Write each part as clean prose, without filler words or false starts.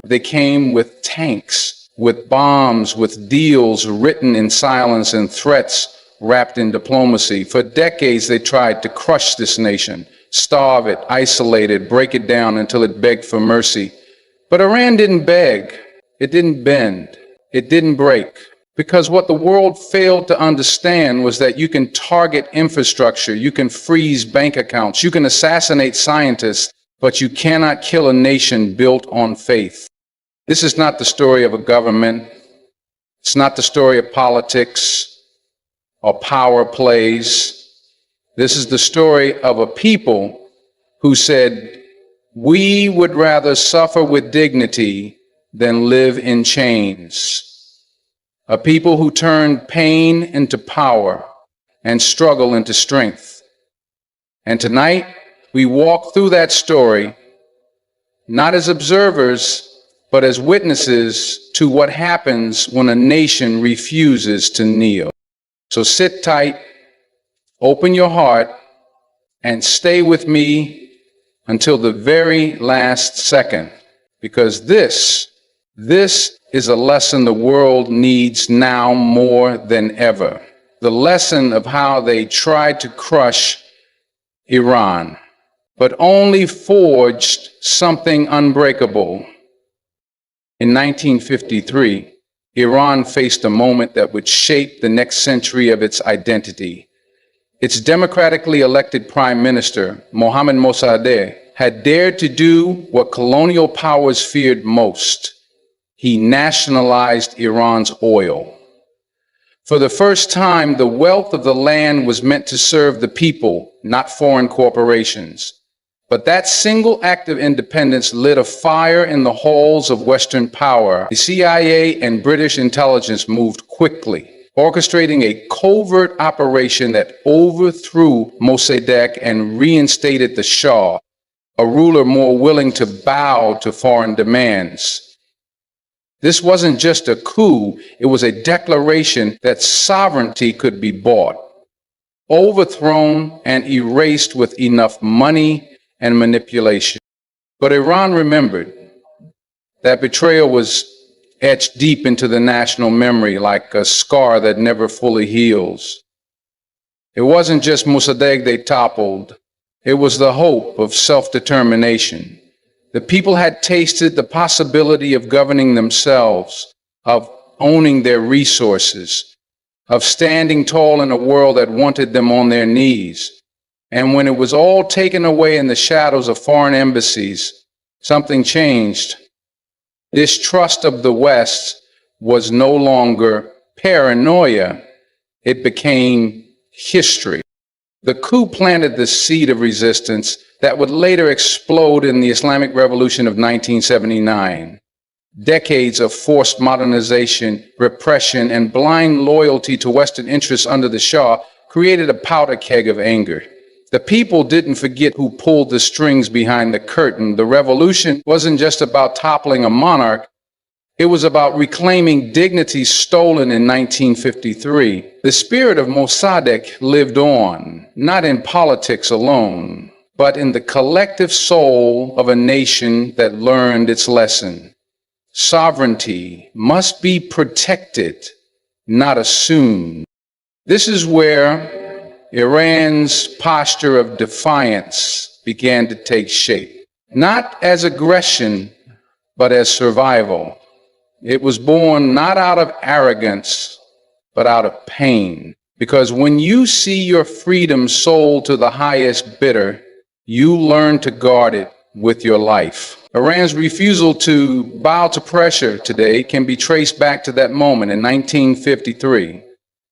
They came with tanks, with bombs, with deals written in silence and threats wrapped in diplomacy. For decades, they tried to crush this nation, starve it, isolate it, break it down until it begged for mercy. But Iran didn't beg, it didn't bend, it didn't break. Because what the world failed to understand was that you can target infrastructure, you can freeze bank accounts, you can assassinate scientists, but you cannot kill a nation built on faith. This is not the story of a government. It's not the story of politics or power plays. This is the story of a people who said, we would rather suffer with dignity than live in chains. A people who turned pain into power and struggle into strength. And tonight, we walk through that story, not as observers, but as witnesses to what happens when a nation refuses to kneel. So sit tight, open your heart, and stay with me until the very last second, because this is a lesson the world needs now more than ever. The lesson of how they tried to crush Iran, but only forged something unbreakable. In 1953, Iran faced a moment that would shape the next century of its identity. Its democratically elected prime minister, Mohammad Mossadegh, had dared to do what colonial powers feared most. He nationalized Iran's oil. For the first time, the wealth of the land was meant to serve the people, not foreign corporations. But that single act of independence lit a fire in the halls of Western power. The CIA and British intelligence moved quickly, orchestrating a covert operation that overthrew Mossadegh and reinstated the Shah, a ruler more willing to bow to foreign demands. This wasn't just a coup, it was a declaration that sovereignty could be bought, overthrown, and erased with enough money and manipulation. But Iran remembered. That betrayal was etched deep into the national memory like a scar that never fully heals. It wasn't just Mossadegh they toppled, it was the hope of self-determination. The people had tasted the possibility of governing themselves, of owning their resources, of standing tall in a world that wanted them on their knees. And when it was all taken away in the shadows of foreign embassies, something changed. Distrust of the West was no longer paranoia, it became history. The coup planted the seed of resistance that would later explode in the Islamic Revolution of 1979. Decades of forced modernization, repression, and blind loyalty to Western interests under the Shah created a powder keg of anger. The people didn't forget who pulled the strings behind the curtain. The revolution wasn't just about toppling a monarch. It was about reclaiming dignity stolen in 1953. The spirit of Mossadegh lived on, not in politics alone, but in the collective soul of a nation that learned its lesson. Sovereignty must be protected, not assumed. This is where Iran's posture of defiance began to take shape, not as aggression, but as survival. It was born not out of arrogance, but out of pain. Because when you see your freedom sold to the highest bidder, you learn to guard it with your life. Iran's refusal to bow to pressure today can be traced back to that moment in 1953,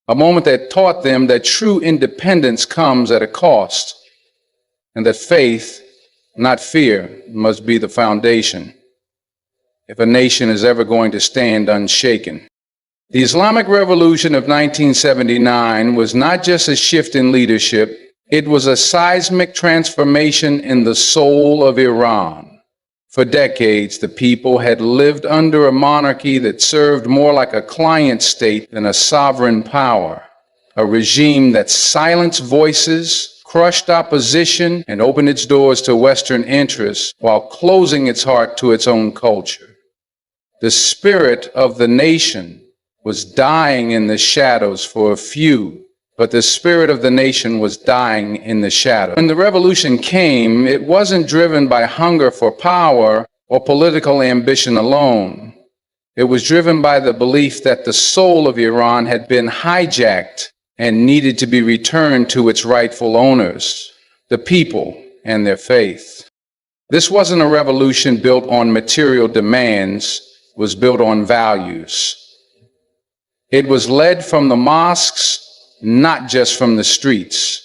a moment that taught them that true independence comes at a cost, and that faith, not fear, must be the foundation if a nation is ever going to stand unshaken. The Islamic Revolution of 1979 was not just a shift in leadership, it was a seismic transformation in the soul of Iran. For decades, the people had lived under a monarchy that served more like a client state than a sovereign power, a regime that silenced voices, crushed opposition, and opened its doors to Western interests while closing its heart to its own culture. The spirit of the nation was dying in the shadows for a few, but the spirit of the nation was dying in the shadow. When the revolution came, it wasn't driven by hunger for power or political ambition alone. It was driven by the belief that the soul of Iran had been hijacked and needed to be returned to its rightful owners, the people and their faith. This wasn't a revolution built on material demands, it was built on values. It was led from the mosques, not just from the streets.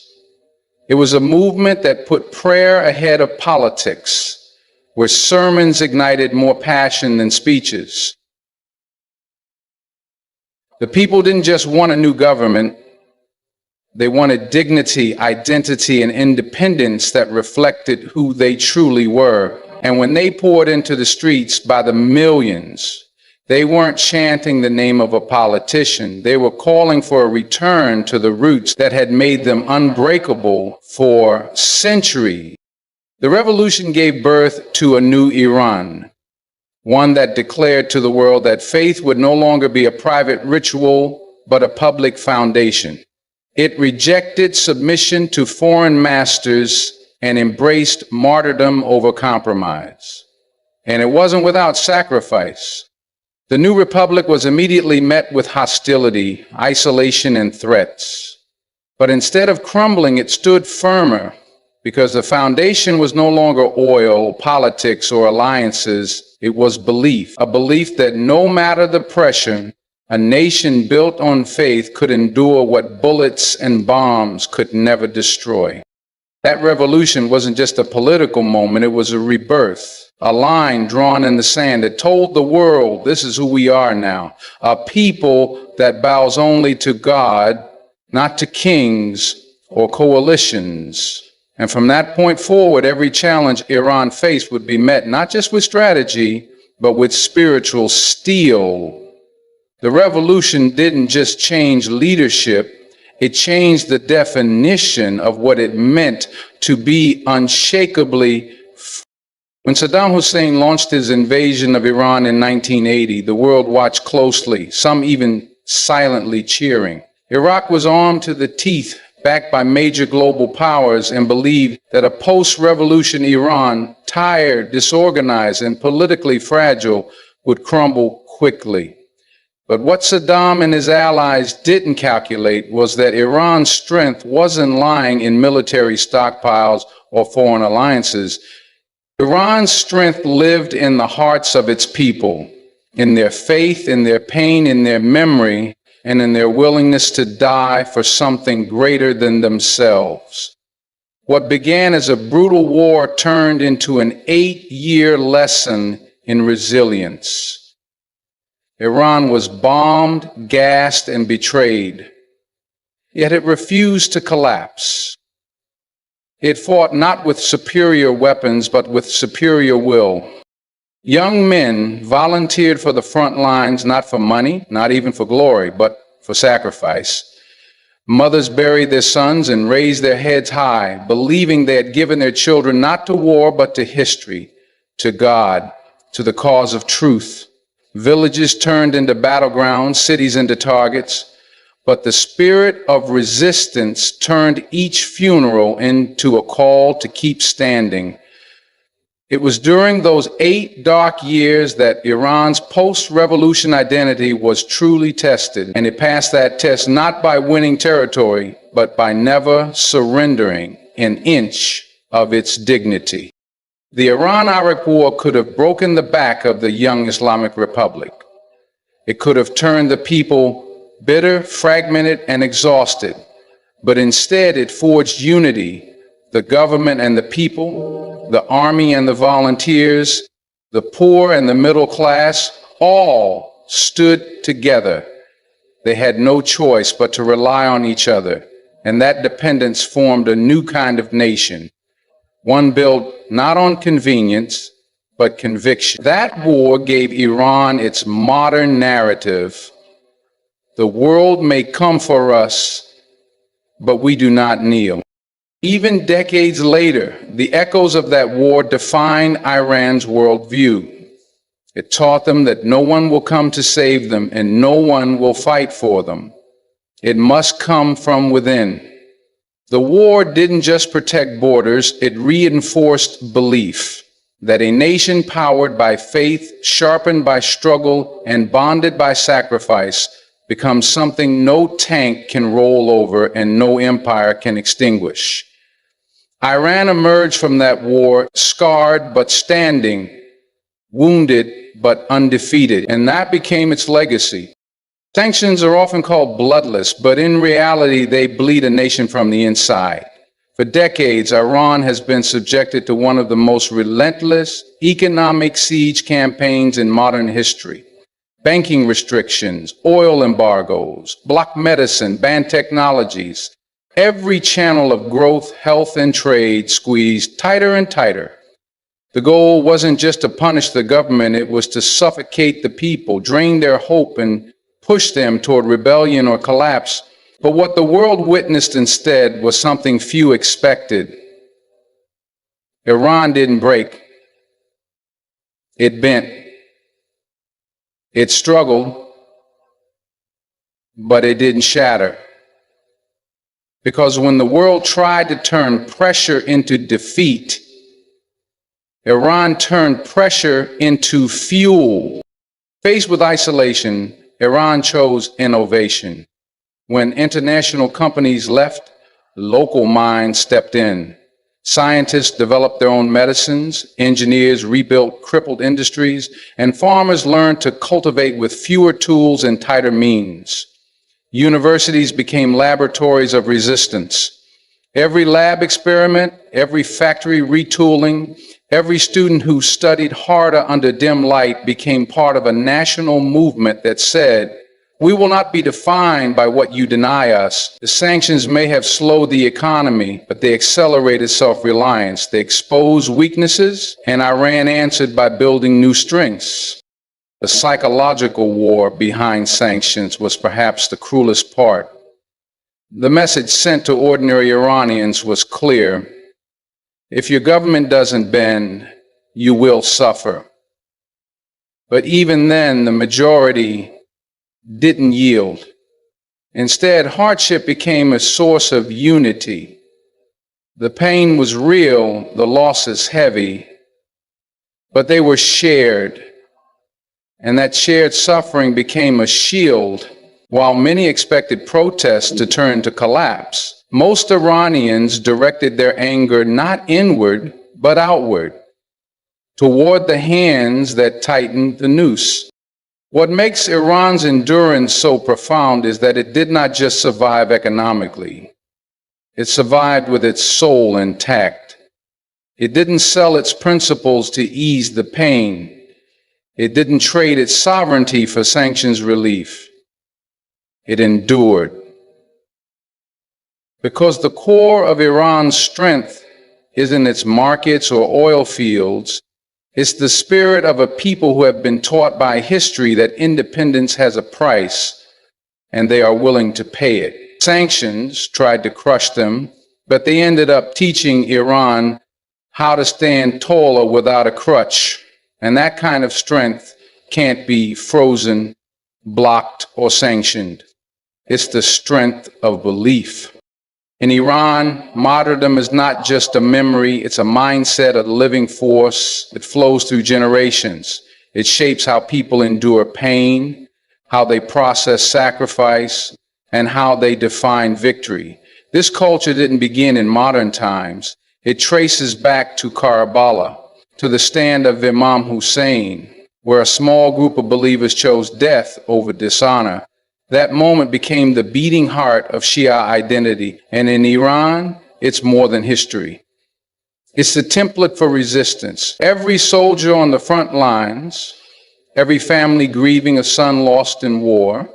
It was a movement that put prayer ahead of politics, where sermons ignited more passion than speeches. The people didn't just want a new government, they wanted dignity, identity, and independence that reflected who they truly were. And when they poured into the streets by the millions, they weren't chanting the name of a politician. They were calling for a return to the roots that had made them unbreakable for centuries. The revolution gave birth to a new Iran, one that declared to the world that faith would no longer be a private ritual, but a public foundation. It rejected submission to foreign masters and embraced martyrdom over compromise. And it wasn't without sacrifice. The new republic was immediately met with hostility, isolation, and threats. But instead of crumbling, it stood firmer because the foundation was no longer oil, politics, or alliances. It was belief, a belief that no matter the pressure, a nation built on faith could endure what bullets and bombs could never destroy. That revolution wasn't just a political moment, it was a rebirth, a line drawn in the sand that told the world, this is who we are now, a people that bows only to God, not to kings or coalitions. And from that point forward, every challenge Iran faced would be met not just with strategy, but with spiritual steel. The revolution didn't just change leadership, it changed the definition of what it meant to be unshakably free. When Saddam Hussein launched his invasion of Iran in 1980, the world watched closely, some even silently cheering. Iraq was armed to the teeth, backed by major global powers, and believed that a post-revolution Iran, tired, disorganized, and politically fragile, would crumble quickly. But what Saddam and his allies didn't calculate was that Iran's strength wasn't lying in military stockpiles or foreign alliances. Iran's strength lived in the hearts of its people, in their faith, in their pain, in their memory, and in their willingness to die for something greater than themselves. What began as a brutal war turned into an 8-year lesson in resilience. Iran was bombed, gassed, and betrayed, yet it refused to collapse. It fought not with superior weapons, but with superior will. Young men volunteered for the front lines, not for money, not even for glory, but for sacrifice. Mothers buried their sons and raised their heads high, believing they had given their children not to war, but to history, to God, to the cause of truth. Villages turned into battlegrounds, cities into targets, but the spirit of resistance turned each funeral into a call to keep standing. It was during those 8 dark years that Iran's post-revolution identity was truly tested, and it passed that test not by winning territory, but by never surrendering an inch of its dignity. The Iran-Iraq War could have broken the back of the young Islamic Republic. It could have turned the people bitter, fragmented, and exhausted. But instead, it forged unity. The government and the people, the army and the volunteers, the poor and the middle class, all stood together. They had no choice but to rely on each other. And that dependence formed a new kind of nation. One built not on convenience, but conviction. That war gave Iran its modern narrative. The world may come for us, but we do not kneel. Even decades later, the echoes of that war define Iran's worldview. It taught them that no one will come to save them and no one will fight for them. It must come from within. The war didn't just protect borders, it reinforced belief that a nation powered by faith, sharpened by struggle, and bonded by sacrifice becomes something no tank can roll over and no empire can extinguish. Iran emerged from that war scarred but standing, wounded but undefeated, and that became its legacy. Sanctions are often called bloodless, but in reality, they bleed a nation from the inside. For decades, Iran has been subjected to one of the most relentless economic siege campaigns in modern history. Banking restrictions, oil embargoes, blocked medicine, banned technologies, every channel of growth, health, and trade squeezed tighter and tighter. The goal wasn't just to punish the government, it was to suffocate the people, drain their hope, and push them toward rebellion or collapse. But what the world witnessed instead was something few expected. Iran didn't break. It bent. It struggled, but it didn't shatter. Because when the world tried to turn pressure into defeat, Iran turned pressure into fuel. Faced with isolation, Iran chose innovation. When international companies left, local minds stepped in. Scientists developed their own medicines, engineers rebuilt crippled industries, and farmers learned to cultivate with fewer tools and tighter means. Universities became laboratories of resistance. Every lab experiment, every factory retooling, every student who studied harder under dim light became part of a national movement that said, "We will not be defined by what you deny us." The sanctions may have slowed the economy, but they accelerated self-reliance. They exposed weaknesses, and Iran answered by building new strengths. The psychological war behind sanctions was perhaps the cruelest part. The message sent to ordinary Iranians was clear. If your government doesn't bend, you will suffer. But even then, the majority didn't yield. Instead, hardship became a source of unity. The pain was real, the losses heavy, but they were shared. And that shared suffering became a shield. While many expected protests to turn to collapse, most Iranians directed their anger not inward, but outward, toward the hands that tightened the noose. What makes Iran's endurance so profound is that it did not just survive economically. It survived with its soul intact. It didn't sell its principles to ease the pain. It didn't trade its sovereignty for sanctions relief. It endured. Because the core of Iran's strength isn't its markets or oil fields, it's the spirit of a people who have been taught by history that independence has a price, and they are willing to pay it. Sanctions tried to crush them, but they ended up teaching Iran how to stand taller without a crutch. And that kind of strength can't be frozen, blocked, or sanctioned. It's the strength of belief. In Iran, martyrdom is not just a memory, it's a mindset, a living force that flows through generations. It shapes how people endure pain, how they process sacrifice, and how they define victory. This culture didn't begin in modern times. It traces back to Karbala, to the stand of Imam Hussein, where a small group of believers chose death over dishonor. That moment became the beating heart of Shia identity. And in Iran, it's more than history. It's the template for resistance. Every soldier on the front lines, every family grieving a son lost in war,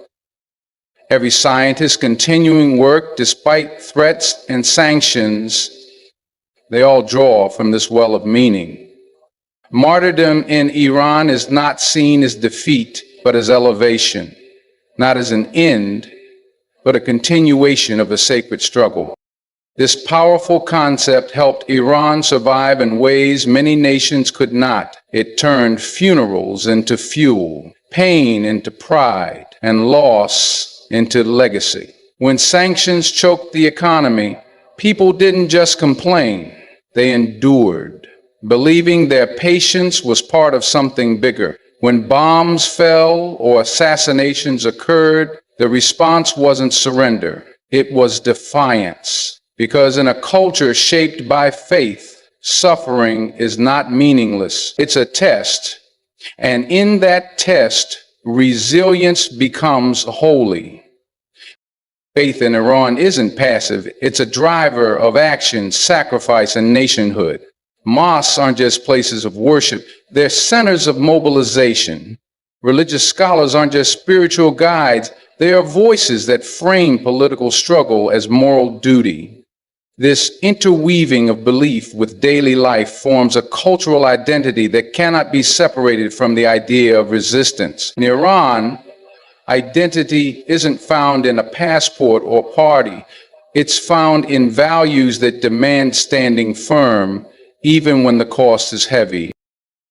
every scientist continuing work despite threats and sanctions, they all draw from this well of meaning. Martyrdom in Iran is not seen as defeat, but as elevation. Not as an end, but a continuation of a sacred struggle. This powerful concept helped Iran survive in ways many nations could not. It turned funerals into fuel, pain into pride, and loss into legacy. When sanctions choked the economy, people didn't just complain, they endured, believing their patience was part of something bigger. When bombs fell or assassinations occurred, the response wasn't surrender, it was defiance. Because in a culture shaped by faith, suffering is not meaningless. It's a test. And in that test, resilience becomes holy. Faith in Iran isn't passive. It's a driver of action, sacrifice, and nationhood. Mosques aren't just places of worship. They're centers of mobilization. Religious scholars aren't just spiritual guides. They are voices that frame political struggle as moral duty. This interweaving of belief with daily life forms a cultural identity that cannot be separated from the idea of resistance. In Iran, identity isn't found in a passport or party. It's found in values that demand standing firm, even when the cost is heavy.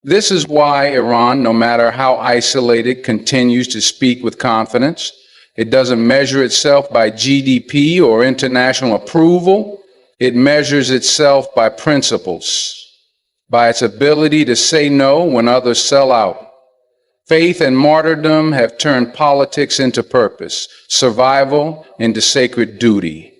This is why Iran, no matter how isolated, continues to speak with confidence. It doesn't measure itself by GDP or international approval. It measures itself by principles, by its ability to say no when others sell out. Faith and martyrdom have turned politics into purpose, survival into sacred duty.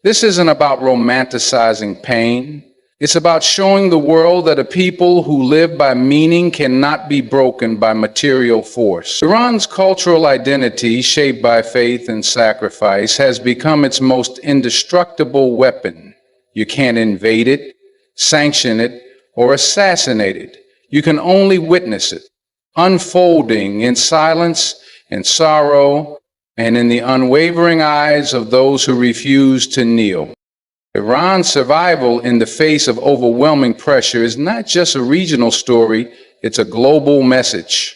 This isn't about romanticizing pain. It's about showing the world that a people who live by meaning cannot be broken by material force. Iran's cultural identity, shaped by faith and sacrifice, has become its most indestructible weapon. You can't invade it, sanction it, or assassinate it. You can only witness it, unfolding in silence and sorrow and in the unwavering eyes of those who refuse to kneel. Iran's survival in the face of overwhelming pressure is not just a regional story, it's a global message.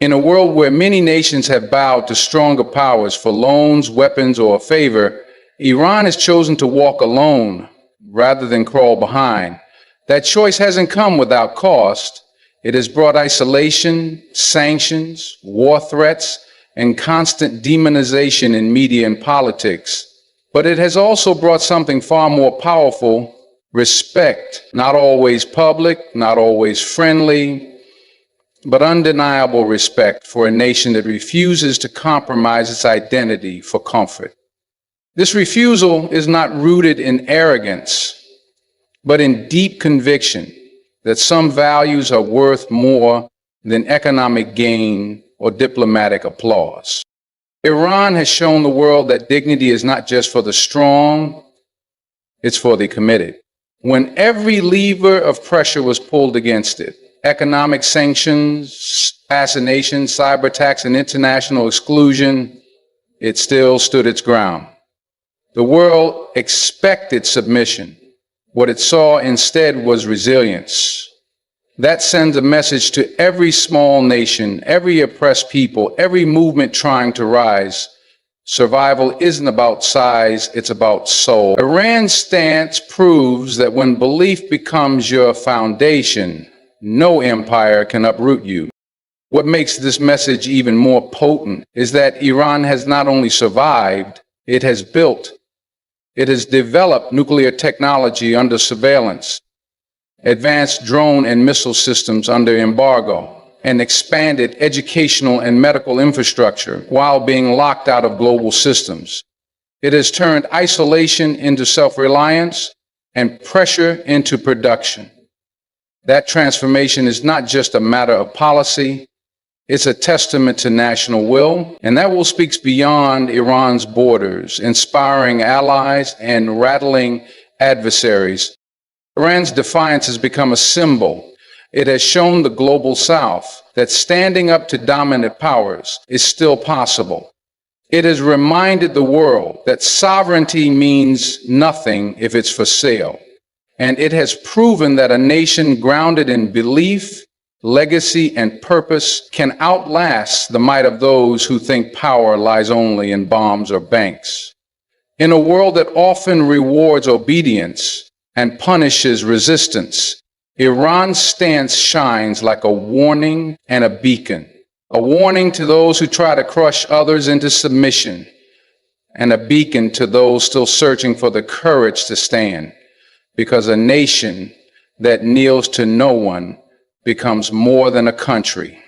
In a world where many nations have bowed to stronger powers for loans, weapons, or favor, Iran has chosen to walk alone rather than crawl behind. That choice hasn't come without cost. It has brought isolation, sanctions, war threats, and constant demonization in media and politics. But it has also brought something far more powerful: respect. Not always public, not always friendly, but undeniable respect for a nation that refuses to compromise its identity for comfort. This refusal is not rooted in arrogance, but in deep conviction that some values are worth more than economic gain or diplomatic applause. Iran has shown the world that dignity is not just for the strong, it's for the committed. When every lever of pressure was pulled against it, economic sanctions, assassination, cyber attacks, and international exclusion, it still stood its ground. The world expected submission. What it saw instead was resilience. That sends a message to every small nation, every oppressed people, every movement trying to rise. Survival isn't about size, it's about soul. Iran's stance proves that when belief becomes your foundation, no empire can uproot you. What makes this message even more potent is that Iran has not only survived, it has built. It has developed nuclear technology under surveillance, advanced drone and missile systems under embargo, and expanded educational and medical infrastructure while being locked out of global systems. It has turned isolation into self-reliance and pressure into production. That transformation is not just a matter of policy, it's a testament to national will, and that will speaks beyond Iran's borders, inspiring allies and rattling adversaries. Iran's defiance has become a symbol. It has shown the global South that standing up to dominant powers is still possible. It has reminded the world that sovereignty means nothing if it's for sale. And it has proven that a nation grounded in belief, legacy, and purpose can outlast the might of those who think power lies only in bombs or banks. In a world that often rewards obedience and punishes resistance, Iran's stance shines like a warning and a beacon. A warning to those who try to crush others into submission, and a beacon to those still searching for the courage to stand. Because a nation that kneels to no one becomes more than a country.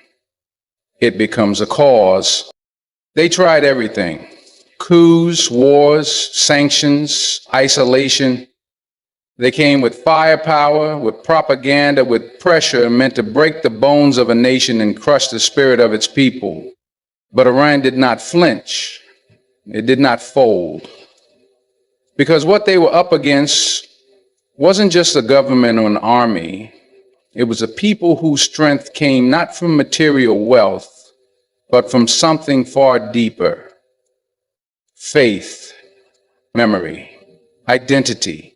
It becomes a cause. They tried everything: coups, wars, sanctions, isolation. They came with firepower, with propaganda, with pressure meant to break the bones of a nation and crush the spirit of its people. But Iran did not flinch. It did not fold. Because what they were up against wasn't just a government or an army. It was a people whose strength came not from material wealth, but from something far deeper: faith, memory, identity.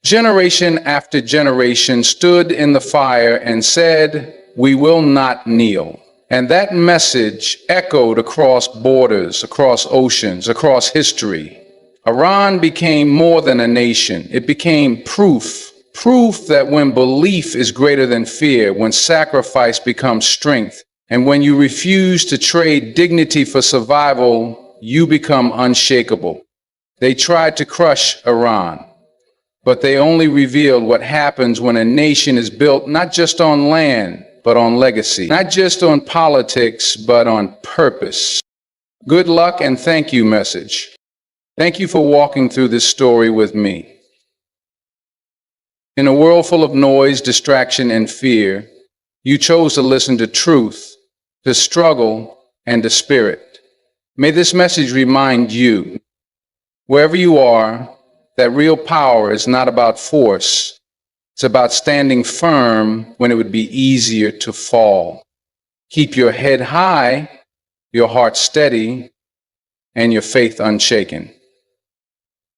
Generation after generation stood in the fire and said, "We will not kneel." And that message echoed across borders, across oceans, across history. Iran became more than a nation. It became proof that when belief is greater than fear, when sacrifice becomes strength, and when you refuse to trade dignity for survival, you become unshakable. They tried to crush Iran, but they only revealed what happens when a nation is built not just on land, but on legacy, not just on politics, but on purpose. Good luck and thank you message. Thank you for walking through this story with me. In a world full of noise, distraction, and fear, you chose to listen to truth, to struggle, and to spirit. May this message remind you, wherever you are, that real power is not about force. It's about standing firm when it would be easier to fall. Keep your head high, your heart steady, and your faith unshaken.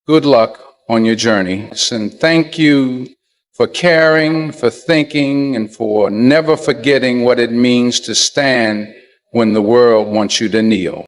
Good luck on your journey, and thank you for caring, for thinking, and for never forgetting what it means to stand when the world wants you to kneel.